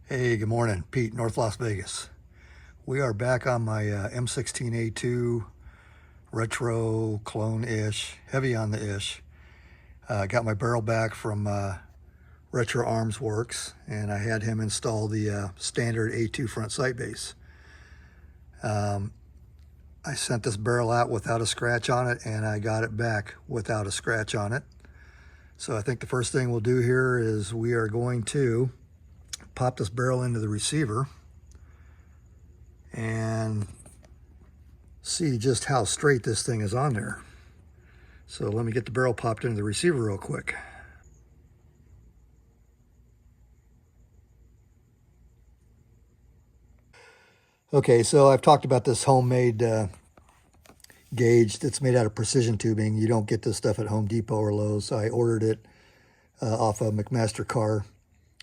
Hey, good morning. Pete, North Las Vegas. We are back on my M16A2 retro clone-ish, heavy on the ish. Got my barrel back from Retro Arms Works, and I had him install the standard A2 front sight base. I sent this barrel out without a scratch on it, and I got it back without a scratch on it. So I think the first thing we'll do here is we are going to pop this barrel into the receiver and see just how straight this thing is on there. So let me get the barrel popped into the receiver real quick. Okay, so I've talked about this homemade gauge that's made out of precision tubing. You don't get this stuff at Home Depot or Lowe's. So I ordered it off of McMaster Car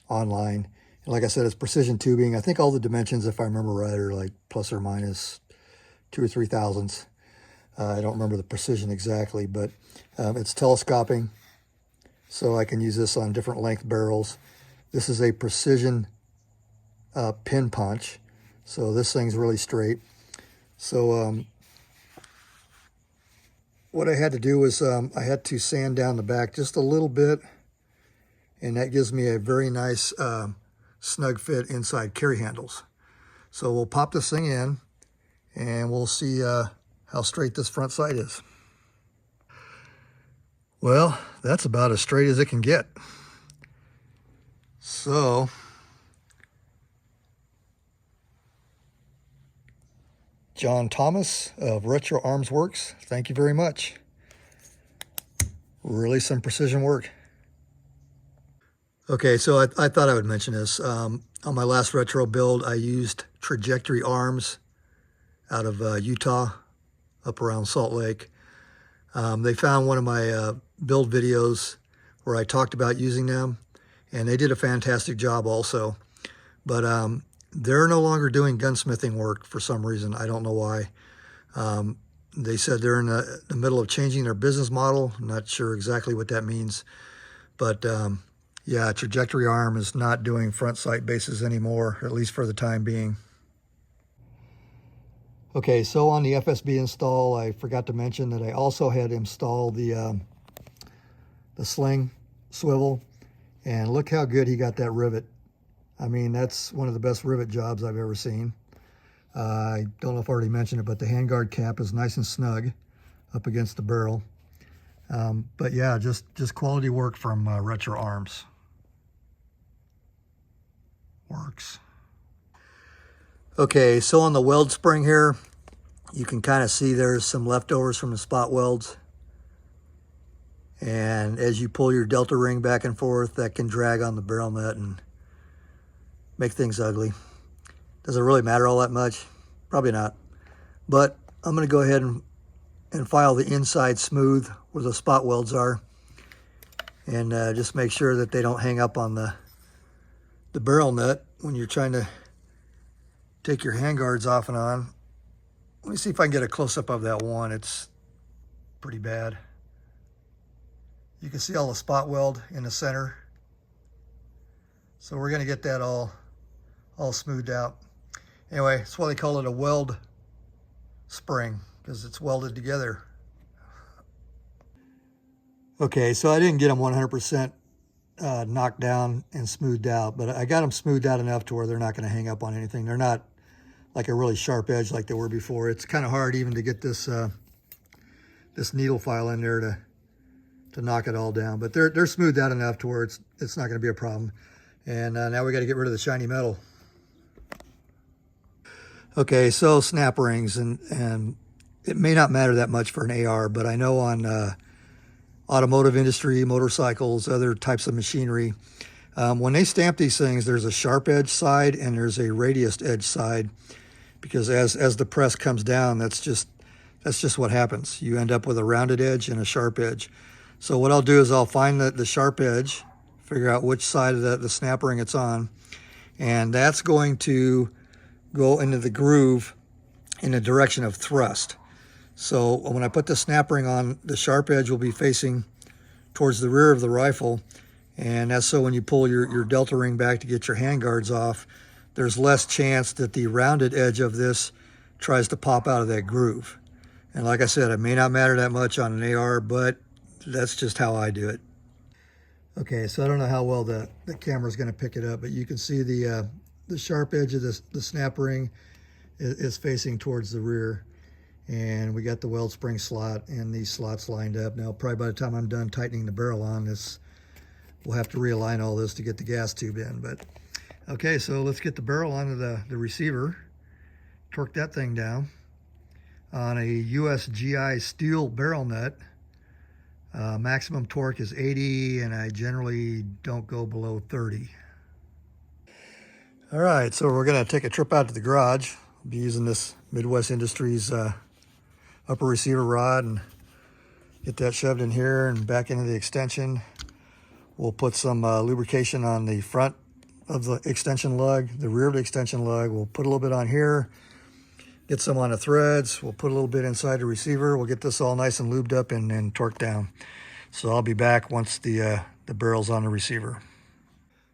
online. And like I said, it's precision tubing. I think all the dimensions, if I remember right, are like plus or minus 2 or 3 thousandths. I don't remember the precision exactly, but it's telescoping, so I can use this on different length barrels. This is a precision pin punch, so this thing's really straight. So what I had to do was I had to sand down the back just a little bit, and that gives me a very nice snug fit inside carry handles. So we'll pop this thing in and we'll see how straight this front sight is. Well, that's about as straight as it can get. So John Thomas of Retro Arms Works, thank you very much. Really some precision work. Okay, so I thought I would mention this. On my last retro build, I used Trajectory arms out of Utah, up around Salt Lake. They found one of my build videos where I talked about using them, and they did a fantastic job also. But they're no longer doing gunsmithing work for some reason. I don't know why. They said they're in the middle of changing their business model. I'm not sure exactly what that means, but yeah, Trajectory Arm is not doing front sight bases anymore, at least for the time being. Okay, so on the FSB install, I forgot to mention that I also had installed the sling swivel, and look how good he got that rivet. I mean, that's one of the best rivet jobs I've ever seen. I don't know if I already mentioned it, but the handguard cap is nice and snug up against the barrel. But yeah, just quality work from Retro Arms Works. Okay, so on the weld spring here, you can kind of see there's some leftovers from the spot welds. And as you pull your delta ring back and forth, that can drag on the barrel nut and make things ugly. Does it really matter all that much? Probably not. But I'm going to go ahead and file the inside smooth where the spot welds are, and just make sure that they don't hang up on the barrel nut when you're trying to take your handguards off and on. Let me see if I can get a close-up of that one. It's pretty bad. You can see all the spot weld in the center. So we're going to get that all smoothed out. Anyway, that's why they call it a weld spring, because it's welded together. Okay, so I didn't get them 100% knocked down and smoothed out, but I got them smoothed out enough to where they're not going to hang up on anything. They're not like a really sharp edge like they were before. It's kind of hard even to get this this needle file in there to knock it all down, but they're smoothed out enough to where it's not going to be a problem. And now we got to get rid of the shiny metal. Okay, so snap rings, and it may not matter that much for an AR, but I know on automotive industry, motorcycles, other types of machinery, when they stamp these things, there's a sharp edge side and there's a radius edge side, because as the press comes down, that's just what happens. You end up with a rounded edge and a sharp edge. So what I'll do is I'll find the sharp edge, figure out which side of the snap ring it's on, and that's going to go into the groove in the direction of thrust. So when I put the snap ring on, the sharp edge will be facing towards the rear of the rifle, And that's so when you pull your delta ring back to get your handguards off, there's less chance that the rounded edge of this tries to pop out of that groove. And like I said, it may not matter that much on an AR, but that's just how I do it. Okay, so I don't know how well the camera's going to pick it up, but you can see the sharp edge of the snap ring is facing towards the rear. And we got the weld spring slot and these slots lined up. Now, probably by the time I'm done tightening the barrel on this, we'll have to realign all this to get the gas tube in. But okay, so let's get the barrel onto the receiver, torque that thing down on a USGI steel barrel nut. Maximum torque is 80, and I generally don't go below 30. All right, so we're gonna take a trip out to the garage. I'll be using this Midwest Industries upper receiver rod and get that shoved in here and back into the extension. We'll put some lubrication on the front of the extension lug, the rear of the extension lug. We'll put a little bit on here, get some on the threads. We'll put a little bit inside the receiver. We'll get this all nice and lubed up and torqued down. So I'll be back once the barrel's on the receiver.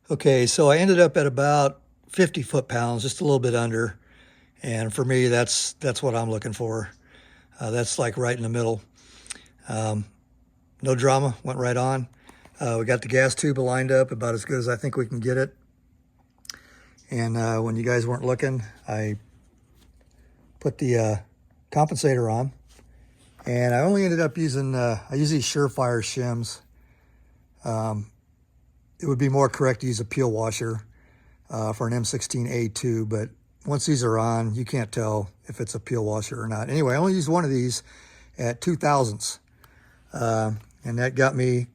Okay, so I ended up at about 50 foot-pounds, just a little bit under. And for me, that's what I'm looking for. That's like right in the middle. No drama, went right on. We got the gas tube lined up about as good as I think we can get it. And when you guys weren't looking, I put the compensator on. And I only ended up using, I use these Surefire shims. It would be more correct to use a peel washer for an M16A2, but once these are on, you can't tell if it's a peel washer or not. Anyway, I only used one of these at 2 thousandths. And that got me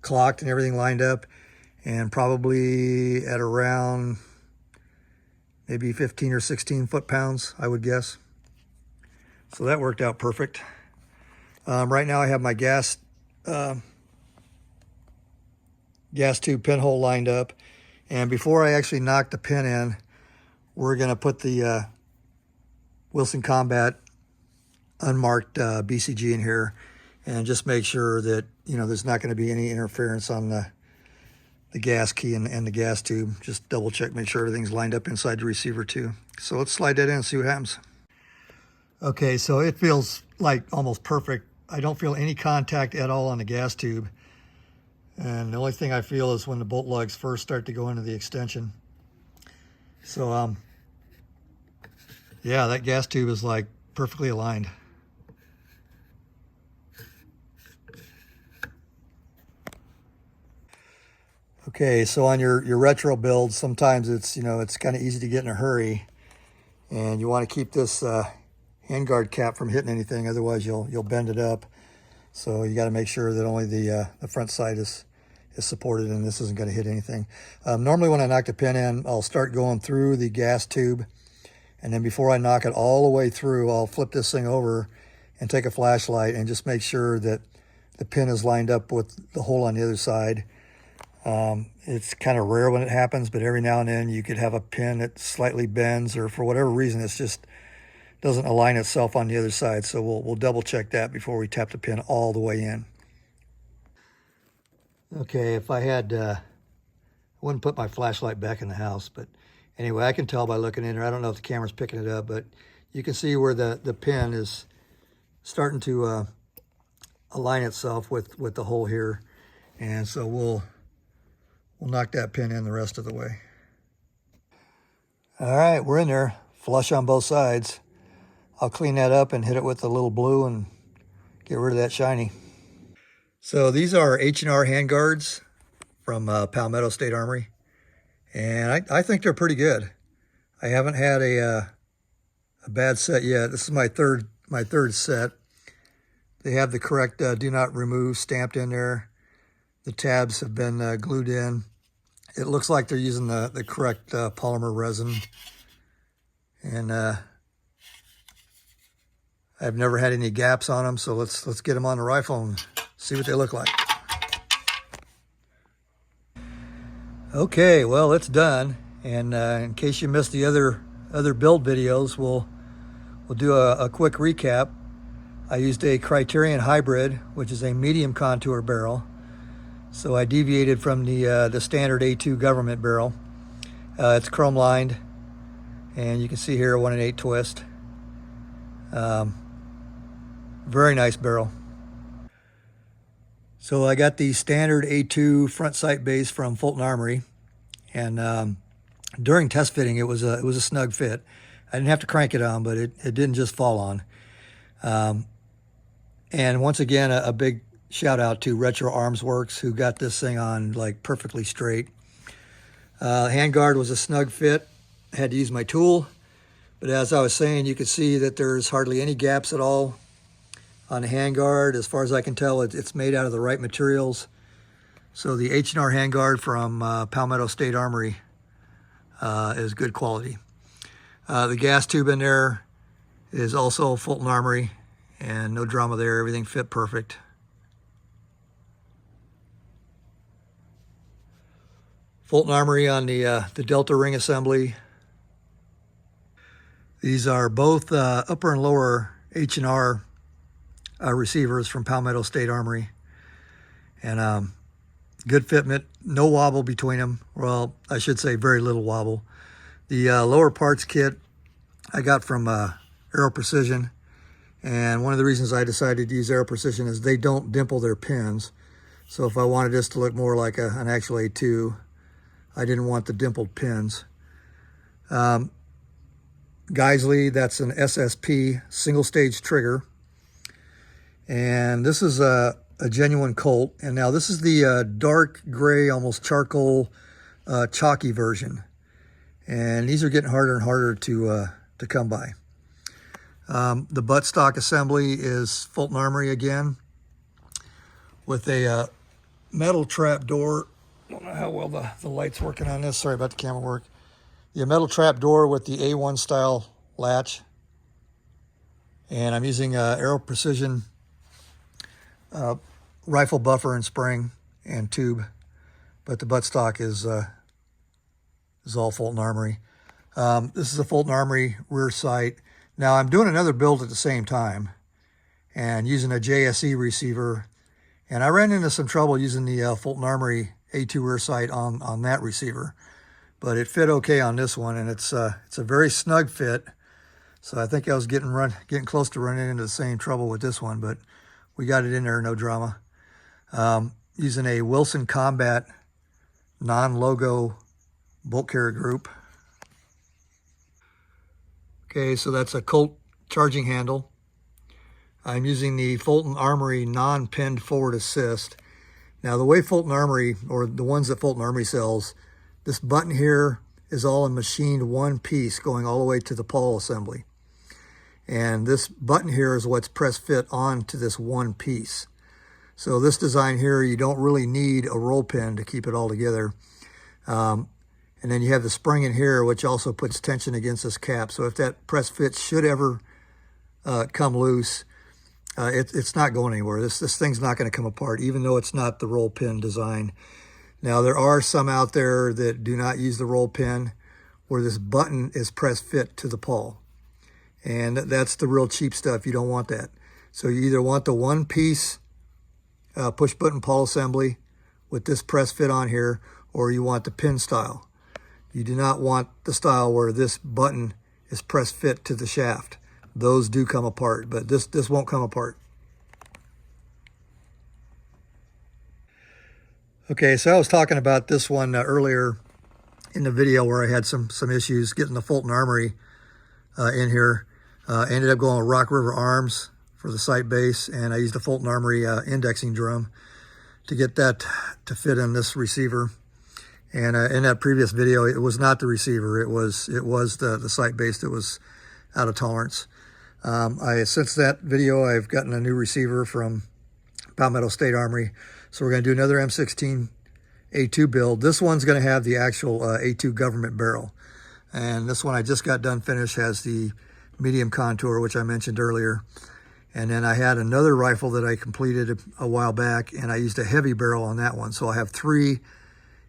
clocked and everything lined up, and probably at around maybe 15 or 16 foot-pounds, I would guess. So that worked out perfect. Right now I have my gas tube pinhole lined up, and before I actually knock the pin in, we're going to put the Wilson Combat unmarked BCG in here and just make sure that, you know, there's not going to be any interference on the gas key and the gas tube. Just double check, make sure everything's lined up inside the receiver too. So let's slide that in and see what happens. Okay, so it feels like almost perfect. I don't feel any contact at all on the gas tube. And the only thing I feel is when the bolt lugs first start to go into the extension. So, yeah, that gas tube is like perfectly aligned. Okay, so on your retro builds, sometimes it's, you know, it's kind of easy to get in a hurry, and you want to keep this handguard cap from hitting anything, otherwise you'll bend it up. So you got to make sure that only the front side is supported and this isn't going to hit anything. Normally when I knock the pin in, I'll start going through the gas tube, and then before I knock it all the way through, I'll flip this thing over and take a flashlight and just make sure that the pin is lined up with the hole on the other side. It's kind of rare when it happens, but every now and then you could have a pin that slightly bends, or for whatever reason it's just doesn't align itself on the other side. So we'll double check that before we tap the pin all the way in. Okay, if I had, I wouldn't put my flashlight back in the house, but anyway, I can tell by looking in there. I don't know if the camera's picking it up, but you can see where the pin is starting to align itself with the hole here. And so we'll knock that pin in the rest of the way. All right, we're in there, flush on both sides. I'll clean that up and hit it with a little blue and get rid of that shiny. So these are H&R handguards from Palmetto State Armory, and I think they're pretty good. I haven't had a bad set yet. This is my third set. They have the correct do not remove stamped in there. The tabs have been glued in. It looks like they're using the correct polymer resin, and I've never had any gaps on them, so let's get them on the rifle and see what they look like. Okay, well, it's done. And in case you missed the other build videos, we'll do a quick recap. I used a Criterion hybrid, which is a medium contour barrel. So I deviated from the standard A2 government barrel. It's chrome lined, and you can see here a 1 1/8 twist. Very nice barrel. So I got the standard A2 front sight base from Fulton Armory, and during test fitting it was a snug fit. I didn't have to crank it on, but it didn't just fall on. And once again, a big shout out to Retro Arms Works, who got this thing on like perfectly straight. Handguard was a snug fit. I had to use my tool, but as I was saying, you could see that there's hardly any gaps at all on the handguard. As far as I can tell, it's made out of the right materials. So the H&R handguard from Palmetto State Armory is good quality. The gas tube in there is also Fulton Armory, and no drama there. Everything fit perfect. Fulton Armory on the Delta ring assembly. These are both upper and lower H&R receivers from Palmetto State Armory, and good fitment, no wobble between them. Well, I should say very little wobble. The lower parts kit I got from Aero Precision, and one of the reasons I decided to use Aero Precision is they don't dimple their pins. So if I wanted this to look more like an actual A2, I didn't want the dimpled pins. Geisley, that's an SSP single stage trigger. And this is a genuine Colt. And now this is the dark gray, almost charcoal, chalky version. And these are getting harder and harder to come by. The buttstock assembly is Fulton Armory again, with a metal trap door. I don't know how well the light's working on this. Sorry about the camera work. The metal trap door with the A1 style latch. And I'm using Aero Precision rifle buffer and spring and tube, but the buttstock is all Fulton Armory. This is a Fulton Armory rear sight. Now I'm doing another build at the same time and using a JSE receiver, and I ran into some trouble using the Fulton Armory A2 rear sight on that receiver, but it fit okay on this one, and it's a very snug fit. So I think I was getting close to running into the same trouble with this one, but we got it in there, no drama. Using a Wilson Combat non-logo bolt carrier group. Okay, so that's a Colt charging handle. I'm using the Fulton Armory non-pinned forward assist. Now the way Fulton Armory, or the ones that Fulton Armory sells, this button here is all in machined one piece going all the way to the pawl assembly. And this button here is what's press fit onto this one piece. So this design here, you don't really need a roll pin to keep it all together. And then you have the spring in here, which also puts tension against this cap. So if that press fit should ever come loose, it's not going anywhere. This thing's not going to come apart, even though it's not the roll pin design. Now, there are some out there that do not use the roll pin, where this button is press fit to the pawl. And that's the real cheap stuff. You don't want that. So you either want the one piece push button pawl assembly with this press fit on here, or you want the pin style. You do not want the style where this button is press fit to the shaft. Those do come apart, but this won't come apart. Okay, so I was talking about this one earlier in the video where I had some issues getting the Fulton Armory in here. Ended up going with Rock River Arms for the sight base, and I used a Fulton Armory indexing drum to get that to fit in this receiver. And in that previous video, it was not the receiver; it was the sight base that was out of tolerance. Since that video, I've gotten a new receiver from Palmetto State Armory, so we're going to do another M16A2 build. This one's going to have the actual A2 government barrel, and this one I just got done finished has the medium contour, which I mentioned earlier. And then I had another rifle that I completed a while back, and I used a heavy barrel on that one. So I have three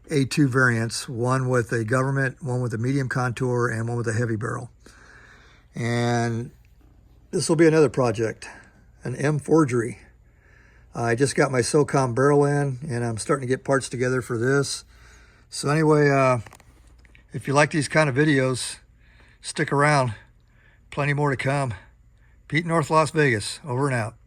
A2 variants, one with a government, one with a medium contour, and one with a heavy barrel. And this will be another project, an M forgery. I just got my SOCOM barrel in, and I'm starting to get parts together for this. So anyway, if you like these kind of videos, stick around. Plenty more to come. Pete, North Las Vegas, over and out.